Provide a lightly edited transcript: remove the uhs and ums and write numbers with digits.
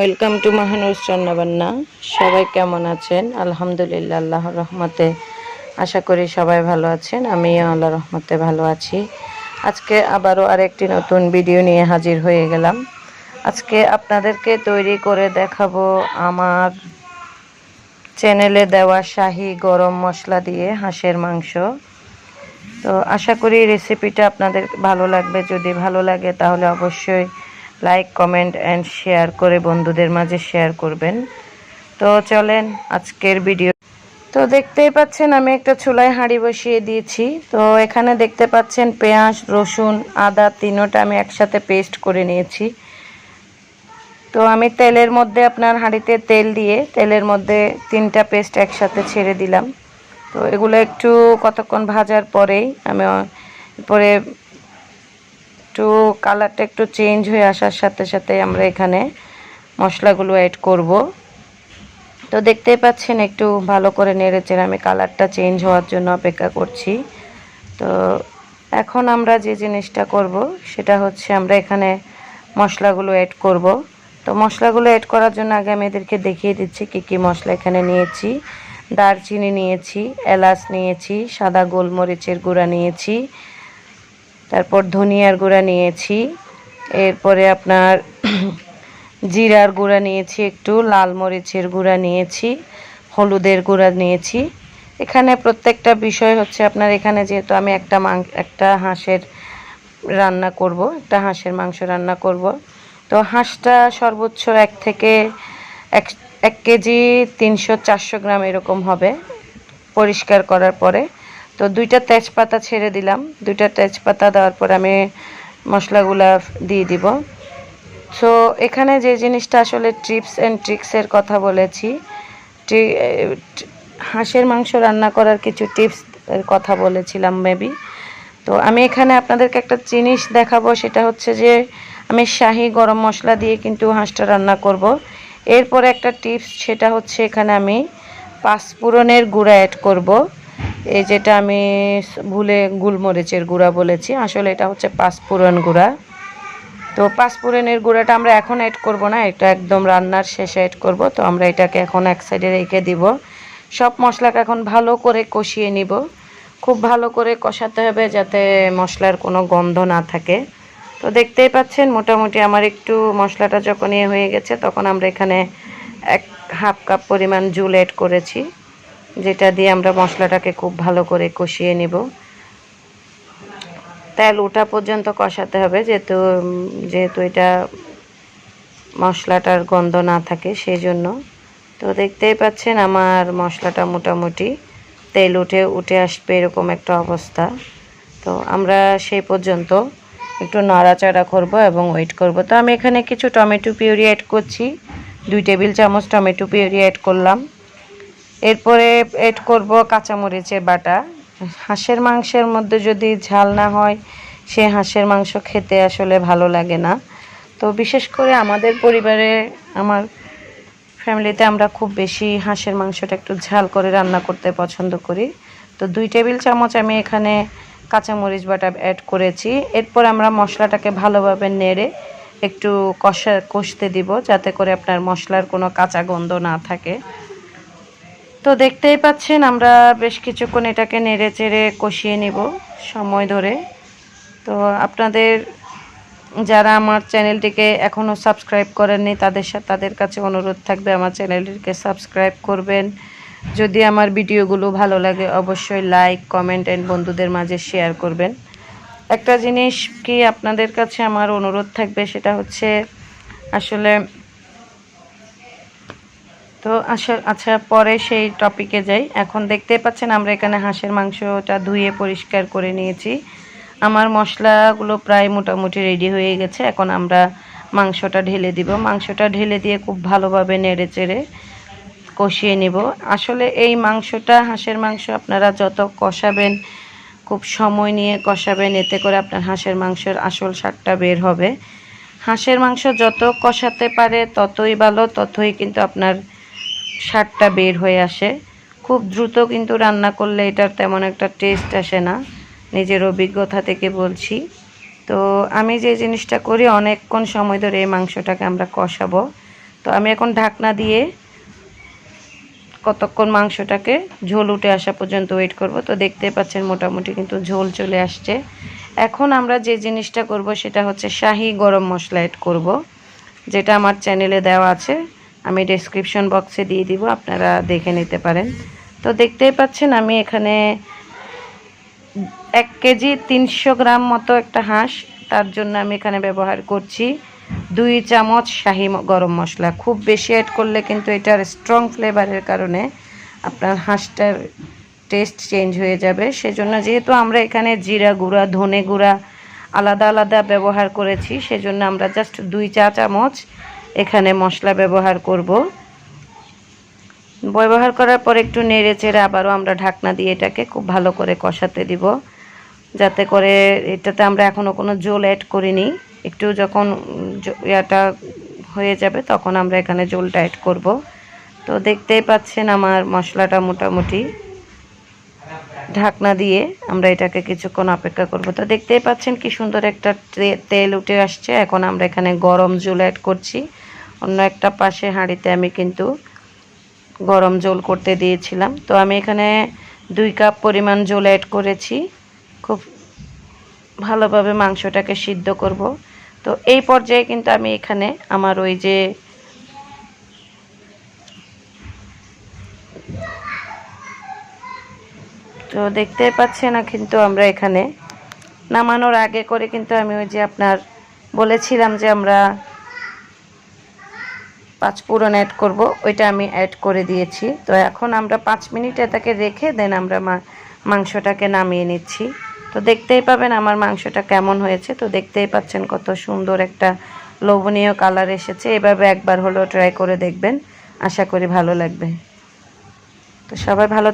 Welcome to মাহানুরস রান্না বান্না। সবাই কেমন আছেন? আলহামদুলিল্লাহ, আল্লাহর রহমতে আশা করি সবাই ভালো আছেন। আমিও আল্লাহর রহমতে ভালো আছি। আজকে আবারও আরেকটি নতুন ভিডিও নিয়ে হাজির হয়ে গেলাম। আজকে আপনাদেরকে তৈরি করে দেখাবো আমার চ্যানেলে দেওয়া শাহি গরম মশলা দিয়ে হাঁসের মাংস। তো আশা করি রেসিপিটা আপনাদের ভালো লাগবে। যদি ভালো লাগে তাহলে অবশ্যই লাইক, কমেন্ট অ্যান্ড শেয়ার করে বন্ধুদের মাঝে শেয়ার করবেন। তো চলেন আজকের ভিডিও। তো দেখতেই পাচ্ছেন আমি একটা চুলায় হাঁড়ি বসিয়ে দিয়েছি। তো এখানে দেখতে পাচ্ছেন পেঁয়াজ, রসুন, আদা তিনোটা আমি একসাথে পেস্ট করে নিয়েছি। তো আমি তেলের মধ্যে আপনার হাঁড়িতে তেল দিয়ে তেলের মধ্যে তিনটা পেস্ট একসাথে ছেড়ে দিলাম। তো এগুলো একটু কতক্ষণ ভাজার পরেই আমি পরে একটু কালারটা একটু চেঞ্জ হয়ে আসার সাথে সাথে আমরা এখানে মশলাগুলো অ্যাড করব। তো দেখতেই পাচ্ছেন একটু ভালো করে নেড়েচেড়ে আমি কালারটা চেঞ্জ হওয়ার জন্য অপেক্ষা করছি। তো এখন আমরা যে জিনিসটা করব সেটা হচ্ছে আমরা এখানে মশলাগুলো অ্যাড করব। তো মশলাগুলো অ্যাড করার জন্য আগে আমি এদেরকে দেখিয়ে দিচ্ছি কী কী মশলা এখানে নিয়েছি। দারচিনি নিয়েছি, এলাচ নিয়েছি, সাদা গোলমরিচের গুঁড়া নিয়েছি, তারপর ধনিয়ার গুঁড়া নিয়েছি, এরপরে আপনার জিরার গুঁড়া নিয়েছি, একটু লাল মরিচের গুঁড়া নিয়েছি, হলুদের গুঁড়া নিয়েছি। এখানে প্রত্যেকটা বিষয় হচ্ছে আপনার এখানে যেহেতু আমি একটা হাঁসের রান্না করব, একটা হাঁসের মাংস রান্না করব। তো হাঁসটা সর্বোচ্চ 1 কেজি 300-400 গ্রাম এরকম হবে পরিষ্কার করার পরে। তো 2টা তেজপাতা ছেড়ে দিলাম। 2টা তেজপাতা দেওয়ার পর আমি মশলাগুলা দিয়ে দিব। সো এখানে যে জিনিসটা আসলে টিপস অ্যান্ড ট্রিক্সের কথা বলেছি, হাঁসের মাংস রান্না করার কিছু টিপস এর কথা বলেছিলাম মেবি। তো আমি এখানে আপনাদেরকে একটা জিনিস দেখাবো, সেটা হচ্ছে যে আমি শাহি গরম মশলা দিয়ে কিন্তু হাঁসটা রান্না করব। এরপরে একটা টিপস, সেটা হচ্ছে এখানে আমি পাঁচফোড়নের গুঁড়া অ্যাড করব। এই যেটা আমি ভুলে গোলমরিচের গুঁড়া বলেছি, আসলে এটা হচ্ছে পাঁচফোড়ন গুঁড়া। তো পাঁচফোড়নের গুঁড়াটা আমরা এখন অ্যাড করব না, এটা একদম রান্নার শেষে অ্যাড করব। তো আমরা এটাকে এখন এক সাইডে রেখে দিব। সব মশলাকে এখন ভালো করে কষিয়ে নিব। খুব ভালো করে কষাতে হবে যাতে মশলার কোনো গন্ধ না থাকে। তো দেখতেই পাচ্ছেন মোটামুটি আমার একটু মশলাটা যখন হয়ে গেছে তখন আমরা এখানে 1/2 কাপ পরিমাণ জল অ্যাড করেছি, যেটা দিয়ে আমরা মশলাটাকে খুব ভালো করে কষিয়ে নিব। তেল ওঠা পর্যন্ত কষাতে হবে, যেহেতু এটা মশলাটার গন্ধ না থাকে সেই জন্য। তো দেখতেই পাচ্ছেন আমার মশলাটা মোটামুটি তেল উঠে আসবে এরকম একটা অবস্থা। তো আমরা সেই পর্যন্ত একটু নাড়াচাড়া করব এবং ওয়েট করব। তো আমি এখানে কিছু টমেটো পিউরি অ্যাড করছি, 2 টেবিল চামচ টমেটো পিউরি অ্যাড করলাম। এরপরে অ্যাড করব কাঁচামরিচের বাটা। হাঁসের মাংসের মধ্যে যদি ঝাল না হয় সে হাঁসের মাংস খেতে আসলে ভালো লাগে না। তো বিশেষ করে আমাদের পরিবারে, আমার ফ্যামিলিতে আমরা খুব বেশি হাঁসের মাংসটা একটু ঝাল করে রান্না করতে পছন্দ করি। তো 2 টেবিল চামচ আমি এখানে কাঁচামরিচ বাটা অ্যাড করেছি। এরপর আমরা মশলাটাকে ভালোভাবে নেড়ে একটু কষতে দিব, যাতে করে আপনার মশলার কোনো কাঁচা গন্ধ না থাকে। তো দেখতেই পাচ্ছেন আমরা বেশ কিছুক্ষণ এটাকে নেড়ে চেড়ে কষিয়ে নিব সময় ধরে। তো আপনাদের যারা আমার চ্যানেলটিকে এখনও সাবস্ক্রাইব করেননি তাদের কাছে অনুরোধ থাকবে আমার চ্যানেলটিকে সাবস্ক্রাইব করবেন। যদি আমার ভিডিওগুলো ভালো লাগে অবশ্যই লাইক, কমেন্ট অ্যান্ড বন্ধুদের মাঝে শেয়ার করবেন। একটা জিনিস কি আপনাদের কাছে আমার অনুরোধ থাকবে, সেটা হচ্ছে আসলে তো আচ্ছা পরে সেই টপিকে যাই। এখন দেখতেই পাচ্ছেন আমরা এখানে হাঁসের মাংসটা ধুয়ে পরিষ্কার করে নিয়েছি। আমার মশলাগুলো প্রায় মোটামুটি রেডি হয়ে গেছে। এখন আমরা মাংসটা ঢেলে দিব। মাংসটা ঢেলে দিয়ে খুব ভালোভাবে নেড়ে চেড়ে কষিয়ে নিব। আসলে এই মাংসটা, হাঁসের মাংস আপনারা যত কষাবেন, খুব সময় নিয়ে কষাবেন, এতে করে আপনার হাঁসের মাংসের আসল স্বাদটা বের হবে। হাঁসের মাংস যত কষাতে পারে ততই ভালো, ততই কিন্তু আপনার স্বাদটা বের হয়ে আসে। খুব দ্রুত কিন্তু রান্না করলে এটার তেমন একটা টেস্ট আসে না, নিজের অভিজ্ঞতা থেকে বলছি। তো আমি যে জিনিসটা করি, অনেকক্ষণ সময় ধরে এই মাংসটাকে আমরা কষাবো। তো আমি এখন ঢাকনা দিয়ে কতক্ষণ মাংসটাকে ঝোল উঠে আসা পর্যন্ত ওয়েট করব। তো দেখতেই পাচ্ছেন মোটামুটি কিন্তু ঝোল চলে আসছে। এখন আমরা যে জিনিসটা করব সেটা হচ্ছে শাহি গরম মশলা অ্যাড করব, যেটা আমার চ্যানেলে দেওয়া আছে, আমি ডেসক্রিপশন বক্সে দিয়ে দিব, আপনারা দেখে নিতে পারেন। তো দেখতেই পাচ্ছেন আমি এখানে 1 কেজি 300 গ্রাম মতো একটা হাঁস, তার জন্য আমি এখানে ব্যবহার করছি 2 চামচ শাহি গরম মশলা। খুব বেশি অ্যাড করলে কিন্তু এটার স্ট্রং ফ্লেভারের কারণে আপনার হাঁসটার টেস্ট চেঞ্জ হয়ে যাবে। সেজন্য যেহেতু আমরা এখানে জিরা গুঁড়া, ধনে গুঁড়া আলাদা আলাদা ব্যবহার করেছি, সেজন্য আমরা জাস্ট 2 চা চামচ এখানে মশলা ব্যবহার করব। ব্যবহার করার পর একটু নেড়ে চেড়ে আবারও আমরা ঢাকনা দিয়ে এটাকে খুব ভালো করে কষাতে দিব, যাতে করে এটাতে আমরা এখনও কোনো জল অ্যাড করিনি। একটু যখন ইয়াটা হয়ে যাবে তখন আমরা এখানে জলটা অ্যাড করব। তো দেখতেই পাচ্ছেন আমার মশলাটা মোটামুটি, ঢাকনা দিয়ে আমরা এটাকে কিছুক্ষণ অপেক্ষা করব। তো দেখতেই পাচ্ছেন কি সুন্দর একটা তেল উঠে আসছে। এখন আমরা এখানে গরম জল অ্যাড করছি। অন্য একটা পাশে হাঁড়িতে আমি কিন্তু গরম জল করতে দিয়েছিলাম। তো আমি এখানে 2 কাপ পরিমাণ জল অ্যাড করেছি। খুব ভালোভাবে মাংসটাকে সিদ্ধ করব। তো এই পর্যায়ে কিন্তু আমি এখানে আমার ওই যে তো দেখতে পাচ্ছেন না, কিন্তু আমরা এখানে নামানোর আগে করে কিন্তু আমি ওই যে আপনার বলেছিলাম যে আমরা 5 ফোড়ন অ্যাড করব, ওইটা আমি অ্যাড করে দিয়েছি। তো এখন আমরা 5 মিনিট এটাকে রেখে দেন আমরা মাংসটাকে নামিয়ে নিচ্ছি। তো দেখতেই পাবেন আমার মাংসটা কেমন হয়েছে। তো দেখতেই পাচ্ছেন কত সুন্দর একটা লোভনীয় কালার এসেছে। এভাবে একবার হলেও ট্রাই করে দেখবেন, আশা করি ভালো লাগবে। তো সবাই ভালো